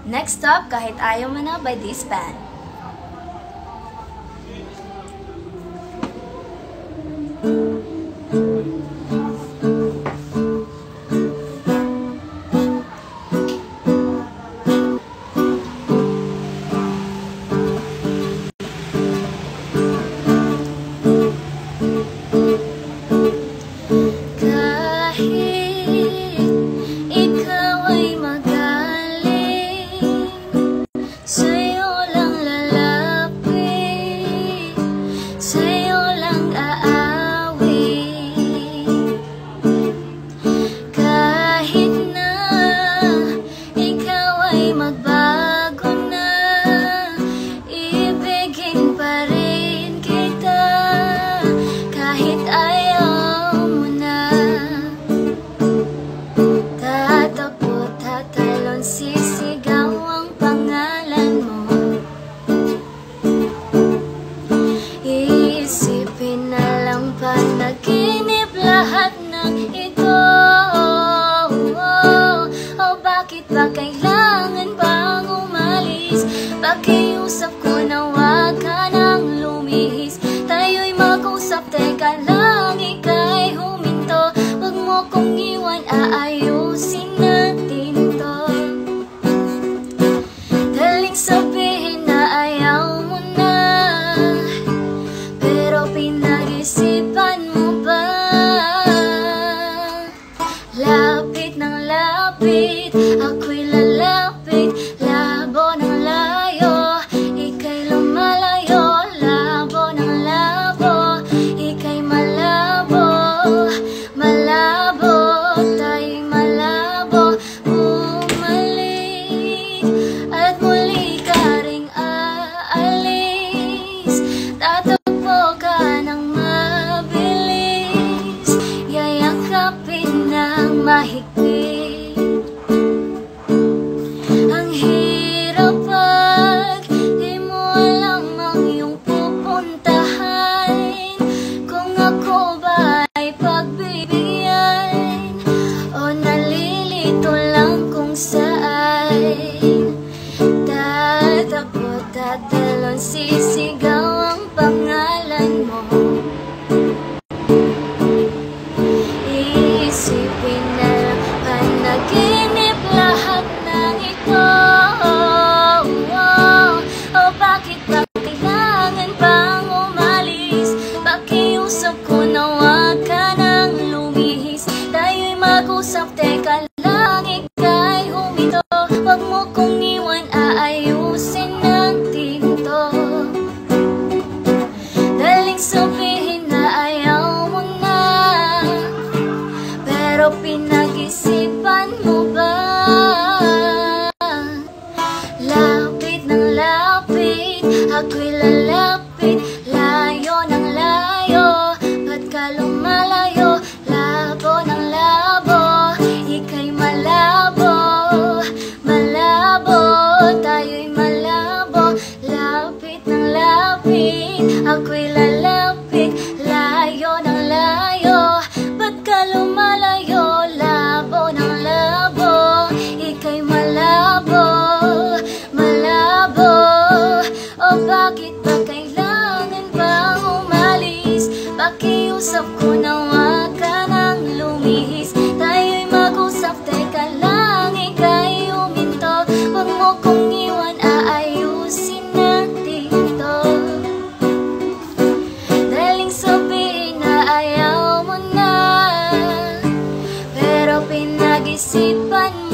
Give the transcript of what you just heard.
Next Stop, Kahit Ayaw Mo Na by this band. Pakiusap ko na wag ka nang lumihis. Tayo'y mag-usap, teka lang, ika'y huminto. Wag mo kong iwan, aayusin natin to. Daling sabihin na ayaw mo na, pero pinag-isipan mo ba? Lapit ng lapit, ako'y lalapit. Labo ng layo, ika'y lumalayo. Labo ng labo, ika'y malabo. Malabo, tayo'y malabo. Bumalik at muli ka ring aalis. Tatakbo ka ng mabilis, yayakapin ng mahigpit. Tatalon, sisigaw ang pangalan mo. Iisipin na lang panaginip lahat ng ito. O bakit ba kailangan pang umalis? Pakiusap ko na wag ka nang lumihis. Tayo'y mag-usap, teka lang, ika'y humito. Wag mo kong iwan, aayusin natin to. Daling sabihin na ayaw mo na, pero pinag-isipan mo ba? Lapit ng lapit, ako'y lalapit. Layo ng layo, ba't ka lumalayo? Labo ng labo, ika'y malabo. Malabo, tayo'y malabo. Lapit ng lapit, ako'y lalapit. Layo ng layo, ba't ka lumalayo? Labo ng labo, ika'y malabo. Malabo, o bakit ba kailangan pang umalis? Pakiusap ko na wag ka nang lumihis. Tayo'y mag-usap, teka lang, ika'y huminto. Wag mo kong iwan, aayusin natin to. Daling sabihin na ayaw mo na, pero pinag-isipan mo.